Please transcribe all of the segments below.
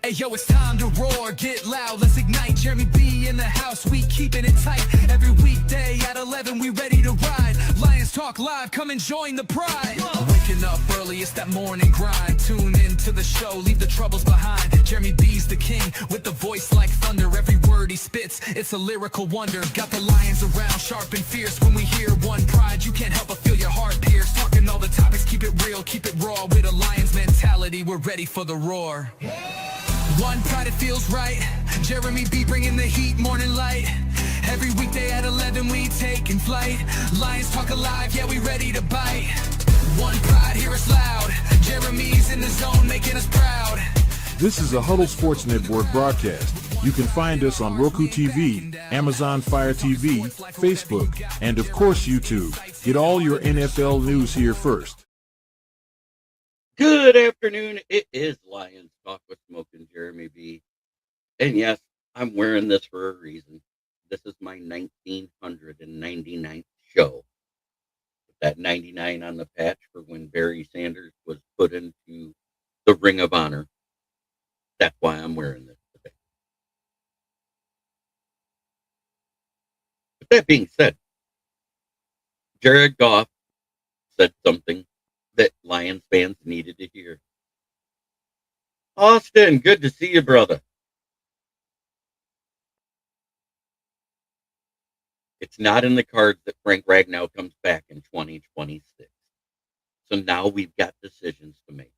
Hey yo, it's time to roar, get loud, let's ignite. Jeremy B in the house, we keeping it tight. Every weekday at 11, we ready to ride. Lions Talk Live, come and join the pride. Waking up early, it's that morning grind. Tune in to the show, leave the troubles behind. Jeremy B's the king, with the voice like thunder. Every word he spits, it's a lyrical wonder. Got the lions around, sharp and fierce. When we hear one pride, you can't help but feel your heart pierce. Talking all the topics, keep it real, keep it raw. With a lion's mentality, we're ready for the roar. One pride, it feels right. Jeremy B bringing the heat, morning light. Every weekday at 11 we taking flight. Lions Talk Alive, yeah, we ready to bite. One pride, hear us loud. Jeremy's in the zone, making us proud. This is a Huddle Sports Network broadcast. You can find us on Roku TV, Amazon Fire TV, Facebook, and of course YouTube. Get all your NFL news here first. Good afternoon. It is Lions Talk with Smoke and Jeremy B. And yes, I'm wearing this for a reason. This is my 1999th show. With that 99 on the patch for when Barry Sanders was put into the Ring of Honor. That's why I'm wearing this today. With that being said, Jared Goff said something that Lions fans needed to hear. Austin, good to see you, brother. It's not in the cards that Frank Ragnow comes back in 2026. So now we've got decisions to make.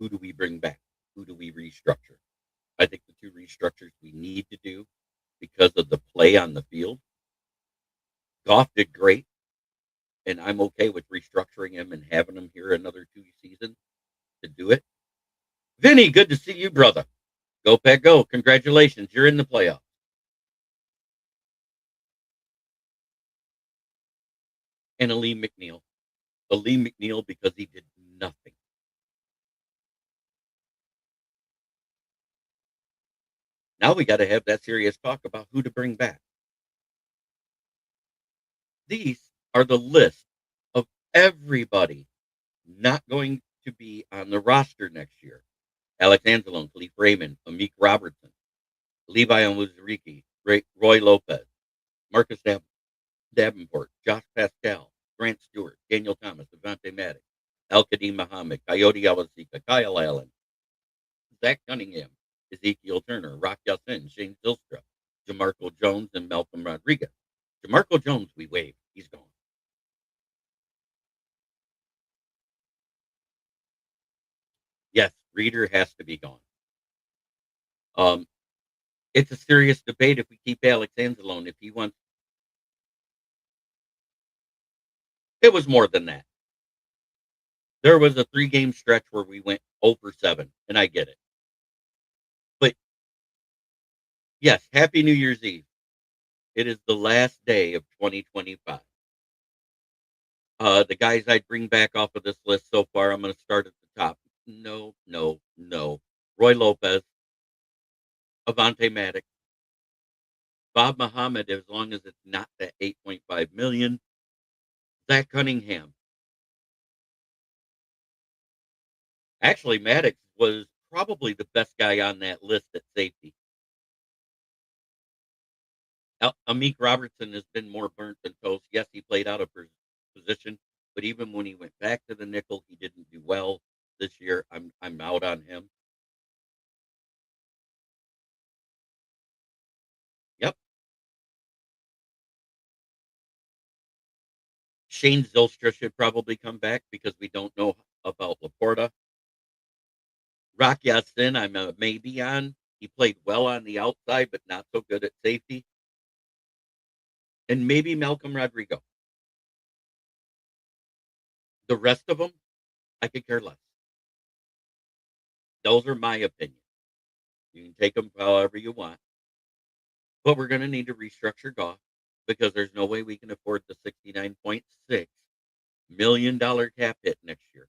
Who do we bring back? Who do we restructure? I think the two restructures we need to do because of the play on the field. Goff did great. And I'm okay with restructuring him and having him here another 2 seasons to do it. Vinny, good to see you, brother. Go Pack Go. Congratulations. You're in the playoffs. And Ali McNeil. Ali McNeil because he did nothing. Now we got to have that serious talk about who to bring back. These are the list of everybody not going to be on the roster next year. Alex Anzalone, Khalif Raymond, Amik Robertson, Levi Onwuzurike, Roy Lopez, Marcus Davenport, Josh Pascal, Grant Stewart, Daniel Thomas, Devontae Maddox, Al-Qadim Muhammad, Coyote Awasika, Kyle Allen, Zach Cunningham, Ezekiel Turner, Rock Yassin, Shane Zylstra, Jamarco Jones, and Malcolm Rodriguez. Jamarco Jones, we waived. He's gone. Yes, Reader has to be gone. It's a serious debate if we keep Alex Anzalone, if he wants. It was more than that. There was a 3-game stretch where we went 0 for 7, and I get it. But yes, Happy New Year's Eve. It is the last day of 2025. The guys I'd bring back off of this list so far, I'm going to start at the top. No. Roy Lopez, Avonte Maddox, Bob Muhammad, as long as it's not that $8.5 million. Zach Cunningham. Actually, Maddox was probably the best guy on that list at safety. Amik Robertson has been more burnt than toast. Yes, he played out of position, but even when he went back to the nickel, he didn't do well this year. I'm out on him. Yep. Shane Zylstra should probably come back because we don't know about Laporta. Rock Yassin, I'm a maybe on. He played well on the outside, but not so good at safety. And maybe Malcolm Rodriguez. The rest of them, I could care less. Those are my opinions. You can take them however you want. But we're going to need to restructure Goff because there's no way we can afford the $69.6 million cap hit next year.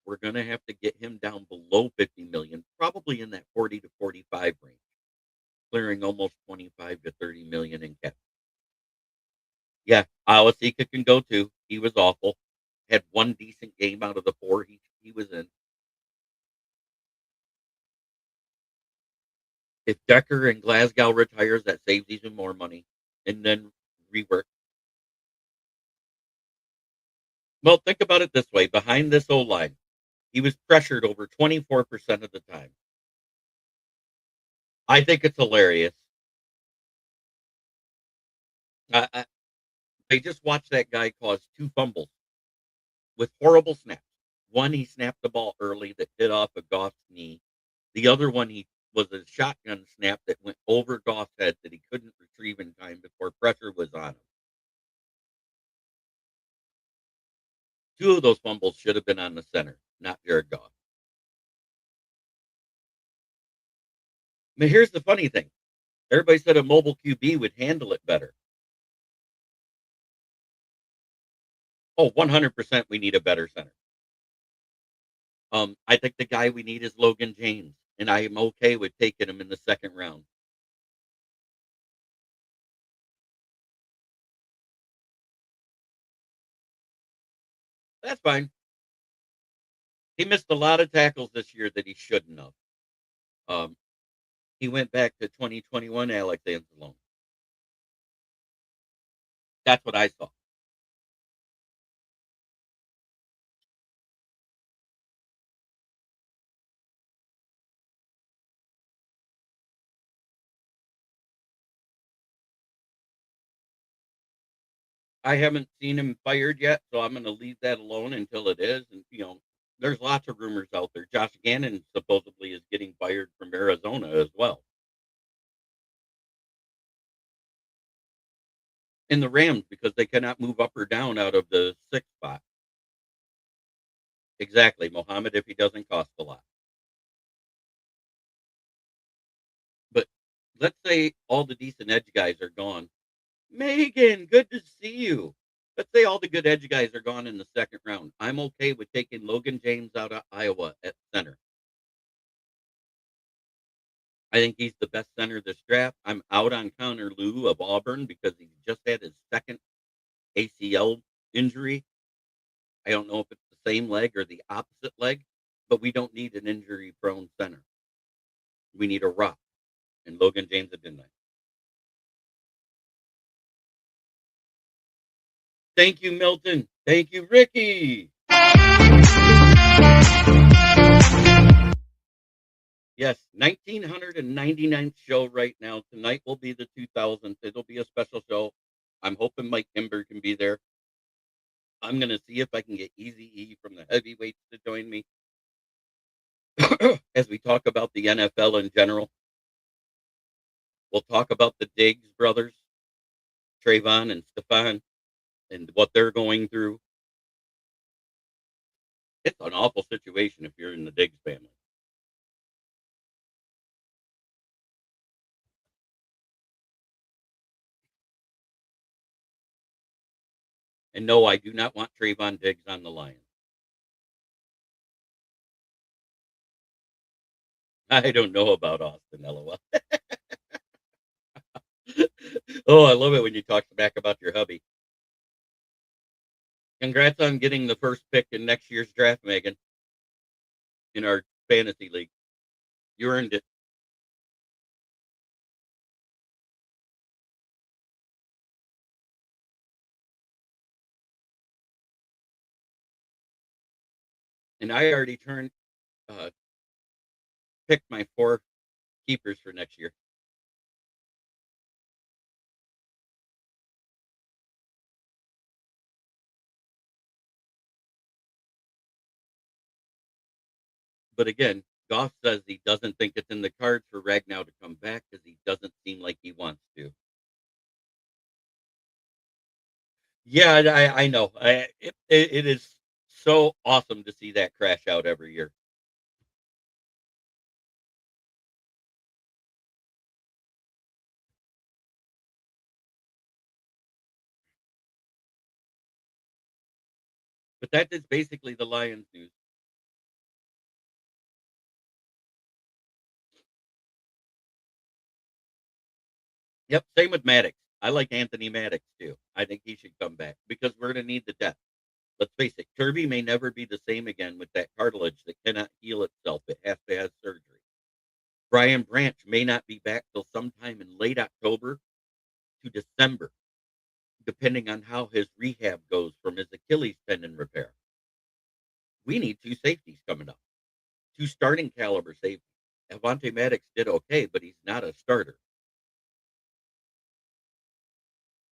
We're going to have to get him down below $50 million, probably in that 40 to 45 range, clearing almost 25 to 30 million in cap. Yeah, Awasika can go too. He was awful. Had one decent game out of the 4 he was in. If Decker and Glasgow retires, that saves even more money, and then rework. Well, think about it this way: behind this O line, he was pressured over 24% of the time. I think it's hilarious. I they just watched that guy cause 2 fumbles with horrible snaps. One, he snapped the ball early that hit off of Goff's knee. The other one, he was a shotgun snap that went over Goff's head that he couldn't retrieve in time before pressure was on him. 2 of those fumbles should have been on the center, not Jared Goff. But here's the funny thing. Everybody said a mobile QB would handle it better. Oh, 100% we need a better center. I think the guy we need is Logan James, and I am okay with taking him in the second round. That's fine. He missed a lot of tackles this year that he shouldn't have. Um, he went back to 2021 Alex Anzalone. That's what I saw. I haven't seen him fired yet, so I'm going to leave that alone until it is. And there's lots of rumors out there. Josh Gannon supposedly is getting fired from Arizona as well. In the Rams because they cannot move up or down out of the sixth spot. Exactly, Mohammed, if he doesn't cost a lot. But let's say all the decent edge guys are gone. Megan, good to see you. Let's say all the good edge guys are gone in the second round. I'm okay with taking Logan James out of Iowa at center. I think he's the best center this draft. I'm out on Connor Lew of Auburn because he just had his second ACL injury. I don't know if it's the same leg or the opposite leg, but we don't need an injury prone center. We need a rock. And Logan James had been that. Thank you, Milton. Thank you, Ricky. Yes, 1999th show right now. Tonight will be the 2000th. It'll be a special show. I'm hoping Mike Kimber can be there. I'm going to see if I can get Easy E from the heavyweights to join me as we talk about the NFL in general. We'll talk about the Diggs brothers, Trayvon and Stefan, and what they're going through. It's an awful situation if you're in the Diggs family. And no, I do not want Trayvon Diggs on the Lions. I don't know about Austin, LOL. Oh, I love it when you talk back about your hubby. Congrats on getting the first pick in next year's draft, Megan, in our fantasy league. You earned it. And I already uh, picked my 4 keepers for next year. But again, Goff says he doesn't think it's in the cards for Ragnow to come back because he doesn't seem like he wants to. Yeah, I know. It is so awesome to see that crash out every year. But that is basically the Lions news. Yep, same with Maddox. I like Anthony Maddox too. I think he should come back because we're going to need the depth. Let's face it, Kirby may never be the same again with that cartilage that cannot heal itself. It has to have surgery. Brian Branch may not be back till sometime in late October to December, depending on how his rehab goes from his Achilles tendon repair. We need two safeties coming up, two starting caliber safeties. Avonte Maddox did okay, but he's not a starter.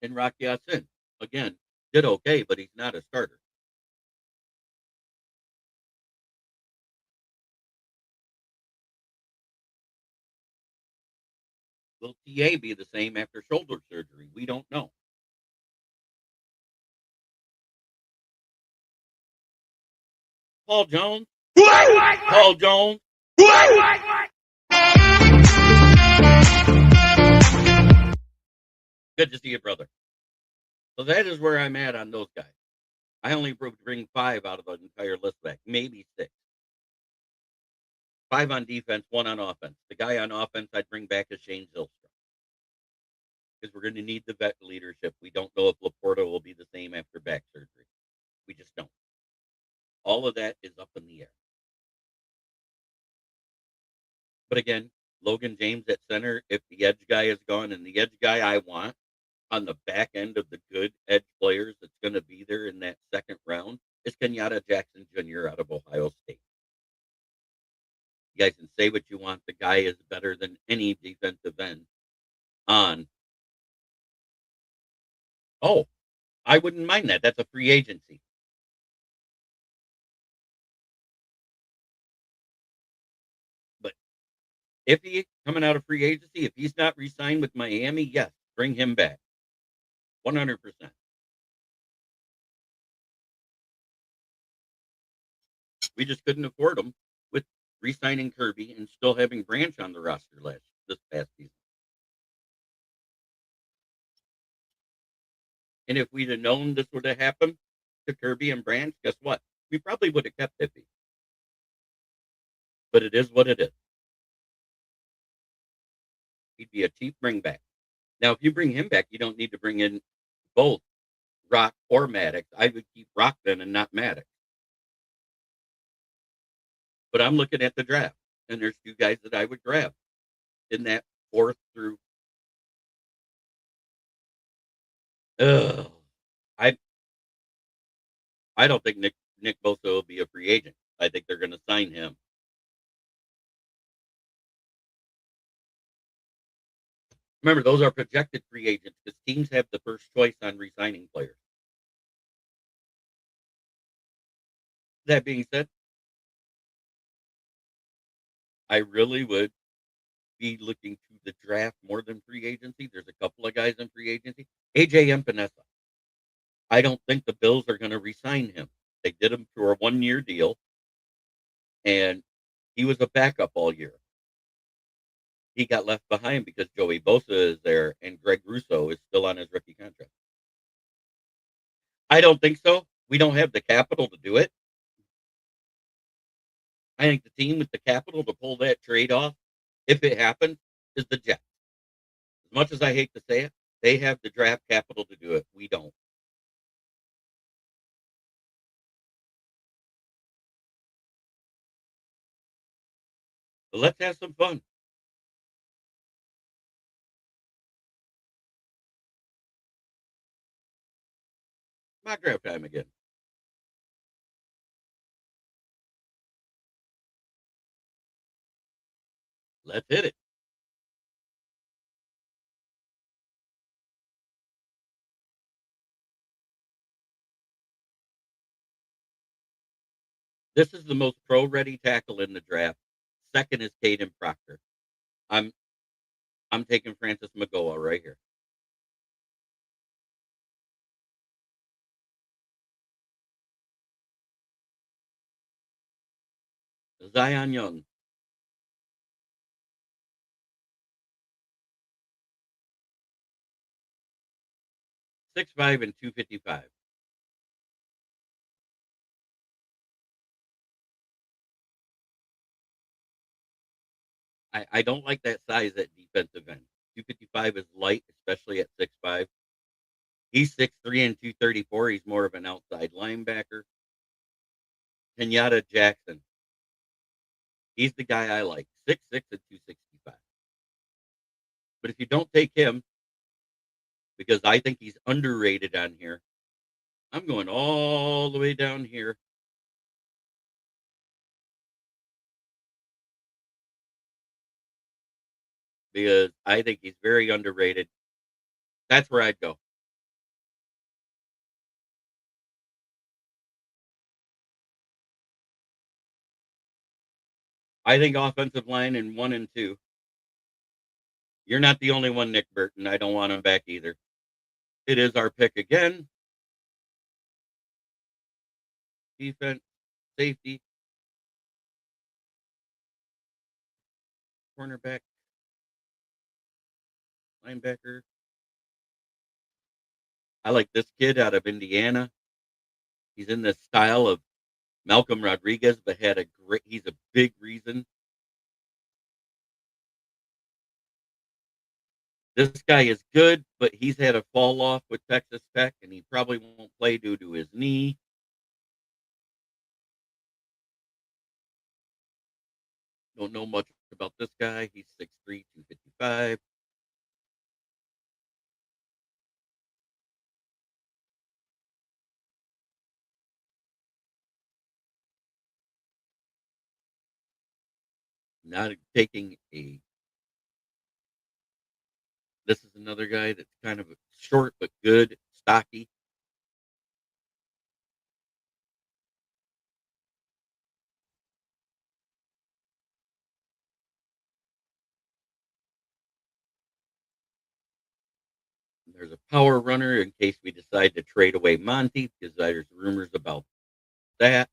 And Rock Ya-Sin, again, did okay, but he's not a starter. Will TA be the same after shoulder surgery? We don't know. Paul Jones? Paul Jones? Good to see you, brother. So that is where I'm at on those guys. I only bring 5 out of the entire list back, maybe 6. 5 on defense, 1 on offense. The guy on offense I'd bring back is Shane Zylstra, because we're going to need the vet leadership. We don't know if Laporta will be the same after back surgery. We just don't. All of that is up in the air. But again, Logan James at center, if the edge guy is gone, and the edge guy I want on the back end of the good edge players that's going to be there in that second round is Kenyatta Jackson Jr. out of Ohio State. You guys can say what you want. The guy is better than any defensive end on. Oh, I wouldn't mind that. That's a free agency. But if he coming out of free agency, if he's not re-signed with Miami, yes, bring him back. 100%. We just couldn't afford him with re-signing Kirby and still having Branch on the roster this past season. And if we'd have known this would have happened to Kirby and Branch, guess what? We probably would have kept Iffy. But it is what it is. He'd be a cheap bring back. Now, if you bring him back, you don't need to bring in both Rock or Maddox. I would keep Rock then and not Maddox. But I'm looking at the draft, and there's 2 guys that I would grab in that 4th through. I don't think Nick Bosa will be a free agent. I think they're going to sign him. Remember, those are projected free agents because teams have the first choice on re-signing players. That being said, I really would be looking to the draft more than free agency. There's a couple of guys in free agency. AJ Empinesa. I don't think the Bills are going to re-sign him. They did him for a 1-year deal, and he was a backup all year. He got left behind because Joey Bosa is there and Greg Russo is still on his rookie contract. I don't think so. We don't have the capital to do it. I think the team with the capital to pull that trade off, if it happens, is the Jets. As much as I hate to say it, they have the draft capital to do it. We don't. But let's have some fun. Mock draft time again. Let's hit it. This is the most pro-ready tackle in the draft. Second is Caden Proctor. I'm taking Francis Magoa right here. Zion Young. .65 and 255. I don't like that size at defensive end. 255 is light, especially at 6'5". He's 6'3" and 234. He's more of an outside linebacker. Kenyatta Jackson. He's the guy I like. 6'6" and 265. But if you don't take him, because I think he's underrated on here, I'm going all the way down here. Because I think he's very underrated. That's where I'd go. I think offensive line in 1 and 2. You're not the only one, Nick Burton. I don't want him back either. It is our pick again. Defense, safety, cornerback, linebacker. I like this kid out of Indiana. He's in the style of Malcolm Rodriguez, but he's a big reason. This guy is good, but he's had a fall off with Texas Tech, and he probably won't play due to his knee. Don't know much about this guy. He's 6'3", 255. Not taking a This is another guy that's kind of short but good, stocky. There's a power runner in case we decide to trade away Monty because there's rumors about that.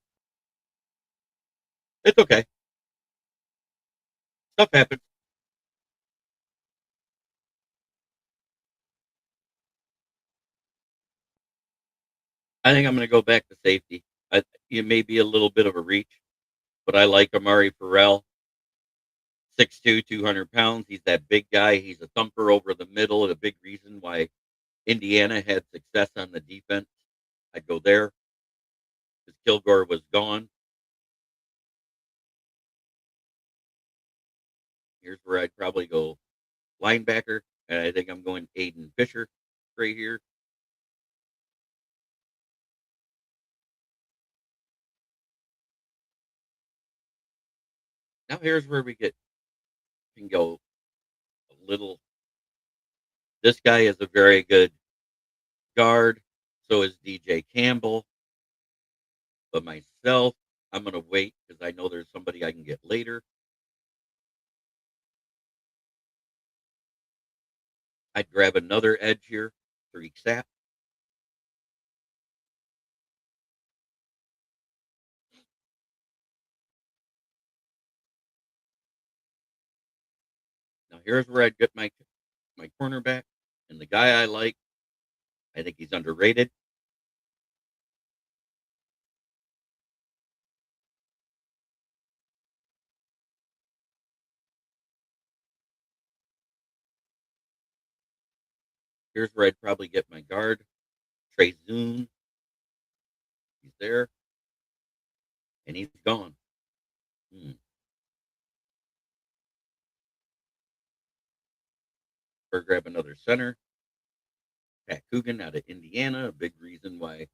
It's okay. Stuff happens. I think I'm going to go back to safety. It may be a little bit of a reach, but I like Amari Farrell. 6'2", 200 pounds. He's that big guy. He's a thumper over the middle, and a big reason why Indiana had success on the defense. I'd go there because Kilgore was gone. Here's where I'd probably go linebacker, and I think I'm going Aiden Fisher right here. Now here's where we can go a little. This guy is a very good guard. So is DJ Campbell. But myself, I'm going to wait because I know there's somebody I can get later. I'd grab another edge here, Tariq Sapp. Now here's where I'd get my cornerback, and the guy I like. I think he's underrated. Here's where I'd probably get my guard, Trey Zoon. He's there, and he's gone. Or grab another center, Pat Coogan out of Indiana. A big reason why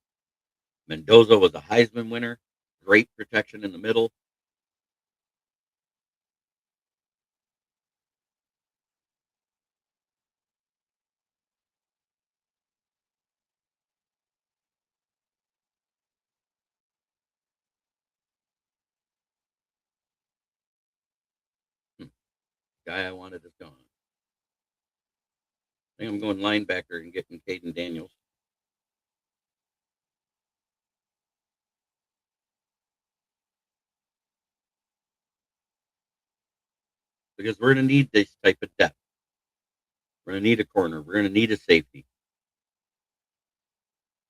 Mendoza was a Heisman winner. Great protection in the middle. Guy I wanted is gone. I think I'm going linebacker and getting Caden Daniels. Because we're going to need this type of depth. We're going to need a corner. We're going to need a safety.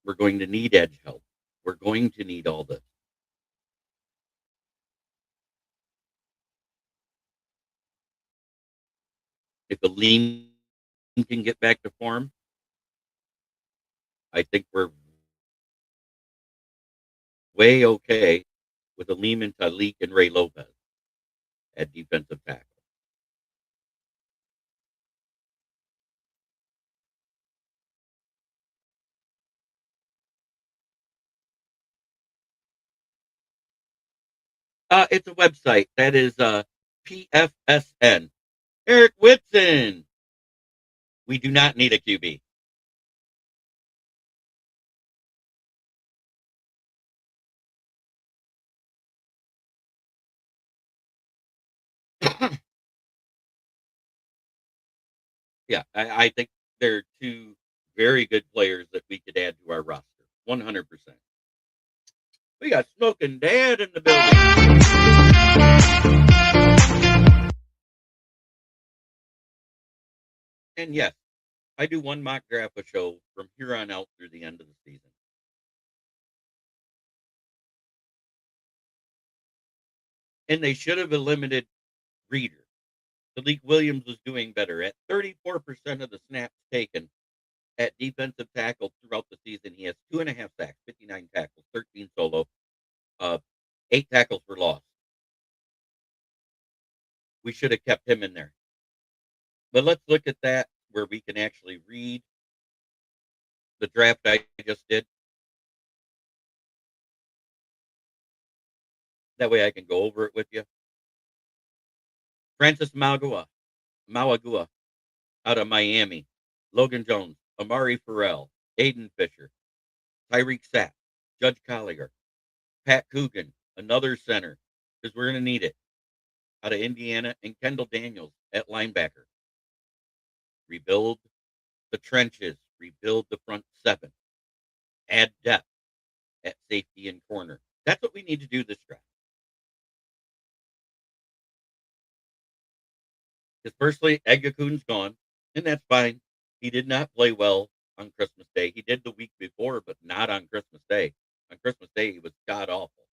We're going to need edge help. We're going to need all this. If the lean can get back to form, I think we're way okay with Aleem, Talik, and Ray Lopez at defensive tackle. It's a website that is PFSN. Eric Whitson. We do not need a QB. Yeah, I think they're two very good players that we could add to our roster. 100%. We got Smoking Dad in the building. And yes, I do one mock draft a show from here on out through the end of the season. And they should have eliminated Reader. Malik Williams was doing better. At 34% of the snaps taken at defensive tackle throughout the season, he has 2.5 sacks, 59 tackles, 13 solo, uh, 8 tackles for loss. We should have kept him in there. But let's look at that where we can actually read the draft I just did. That way I can go over it with you. Francis Mauagua out of Miami. Logan Jones, Amari Farrell, Aiden Fisher, Tyreek Sapp, Judge Collier, Pat Coogan, another center, because we're going to need it, out of Indiana, and Kendall Daniels at linebacker. Rebuild the trenches, rebuild the front seven, add depth at safety and corner. That's what we need to do this draft. Because firstly, Eggakun's gone, and that's fine. He did not play well on Christmas Day. He did the week before, but not on Christmas Day. On Christmas Day, he was god awful.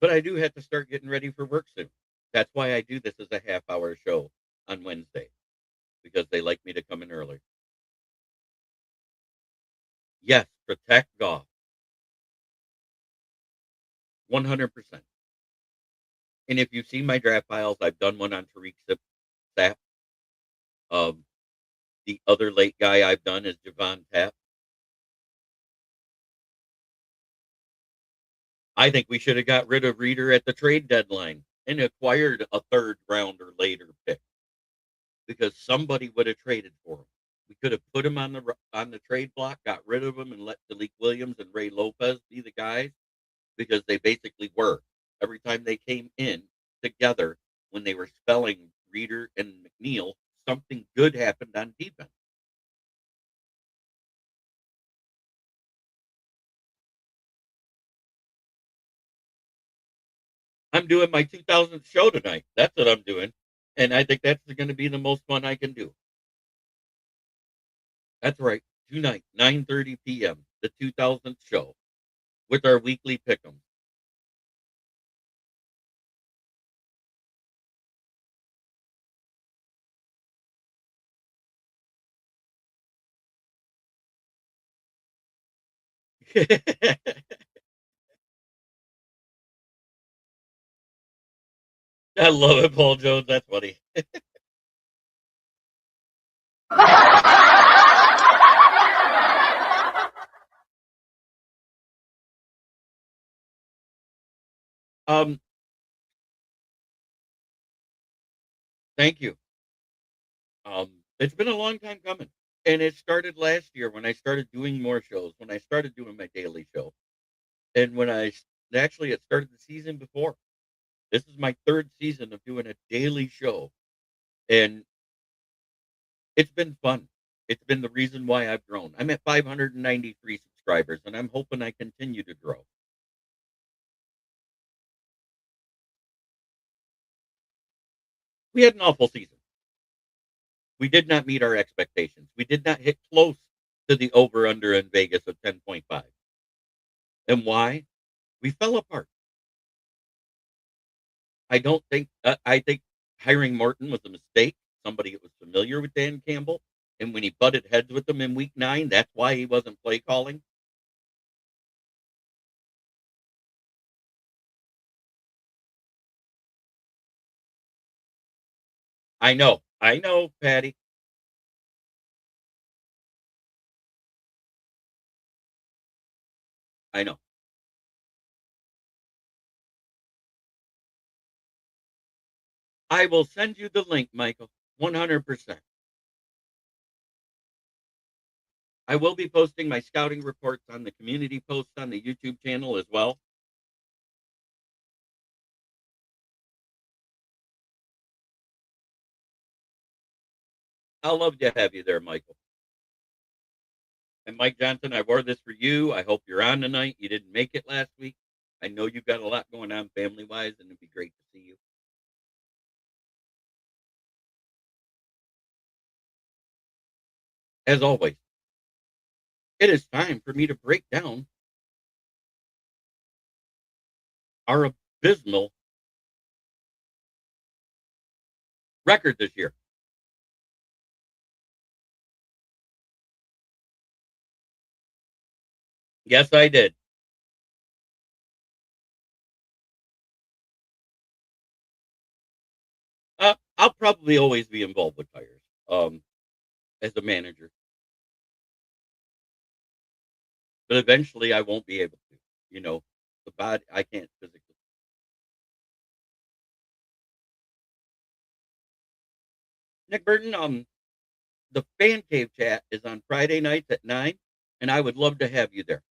But I do have to start getting ready for work soon. That's why I do this as a half-hour show on Wednesday, because they like me to come in early. Yes, protect Goff. 100%. And if you've seen my draft files, I've done one on Tariq Sapp. The other late guy I've done is Javon Tapp. I think we should have got rid of Reader at the trade deadline and acquired a third round or later pick because somebody would have traded for him. We could have put him on the trade block, got rid of him, and let Malik Williams and Ray Lopez be the guys because they basically were. Every time they came in together when they were spelling Reader and McNeil, something good happened on defense. I'm doing my 2000th show tonight. That's what I'm doing. And I think that's going to be the most fun I can do. That's right. Tonight, 9:30 p.m., the 2000th show with our weekly pick'em. I love it, Paul Jones. That's funny. um, Thank you. It's been a long time coming, and it started last year when I started doing more shows. When I started doing my daily show, and actually it started the season before. This is my third season of doing a daily show, and it's been fun. It's been the reason why I've grown. I'm at 593 subscribers, and I'm hoping I continue to grow. We had an awful season. We did not meet our expectations. We did not hit close to the over under in Vegas of 10.5. And why? We fell apart. I think hiring Morton was a mistake. Somebody that was familiar with Dan Campbell. And when he butted heads with him in week 9, that's why he wasn't play calling. I know, Patty. I know. I will send you the link, Michael. 100%. I will be posting my scouting reports on the community post on the YouTube channel as well. I'll love to have you there, Michael. And Mike Johnson, I wore this for you. I hope you're on tonight. You didn't make it last week. I know you've got a lot going on family-wise, and it'd be great to see you. As always, it is time for me to break down our abysmal record this year. Yes, I did. I'll probably always be involved with tires as a manager, but eventually I won't be able to. You know, the body, I can't physically. Nick Burton, the fan cave chat is on Friday nights at 9, and I would love to have you there.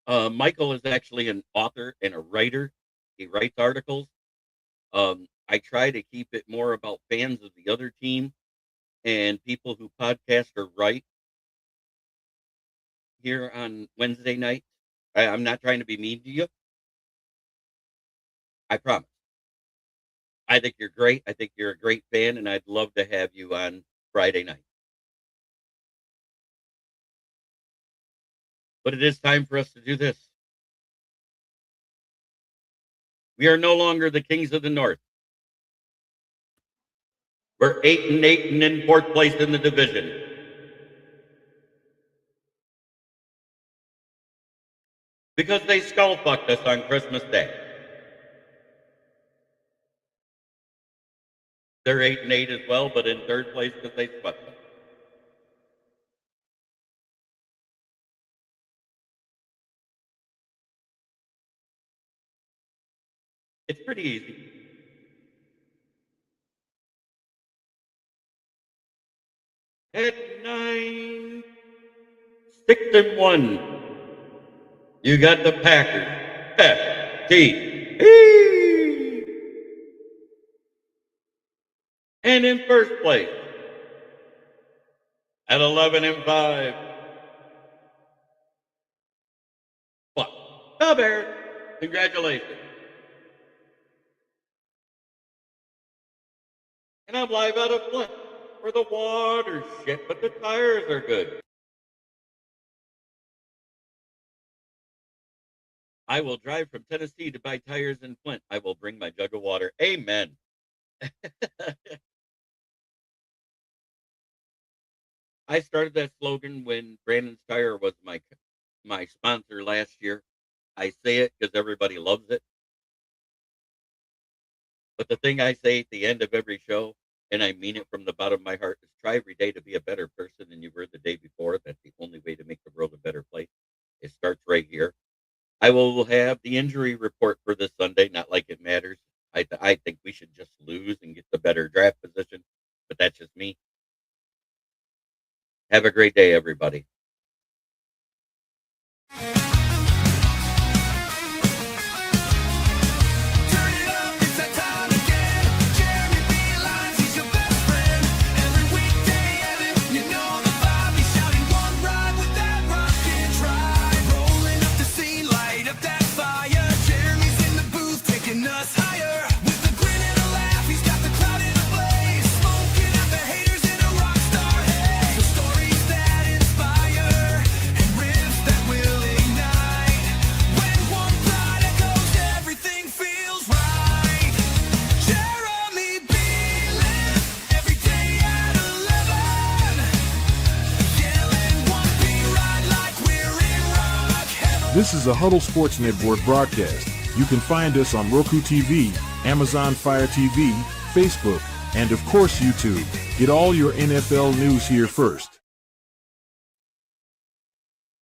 Michael is actually an author and a writer. He writes articles. I try to keep it more about fans of the other team and people who podcast or write here on Wednesday night. I'm not trying to be mean to you. I promise. I think you're great. I think you're a great fan, and I'd love to have you on Friday night. But it is time for us to do this. We are no longer the kings of the North. We're 8-8 and in fourth place in the division. Because they skull fucked us on Christmas Day. They're 8-8 as well, but in third place because they swept us. It's pretty easy. At 9, 6-1. You got the Packers. F-T-E. And in first place, at 11-5. What? The Bears. Congratulations. And I'm live out of Flint, where the water's shit, but the tires are good. I will drive from Tennessee to buy tires in Flint. I will bring my jug of water. Amen. I started that slogan when Brandon's Tire was my sponsor last year. I say it because everybody loves it. But the thing I say at the end of every show, and I mean it from the bottom of my heart, is try every day to be a better person than you were the day before. That's the only way to make the world a better place. It starts right here. I will have the injury report for this Sunday. Not like it matters. I think we should just lose and get the better draft position, but that's just me. Have a great day, everybody. This is a Huddle Sports Network broadcast. You can find us on Roku TV, Amazon Fire TV, Facebook, and of course YouTube. Get all your NFL news here first.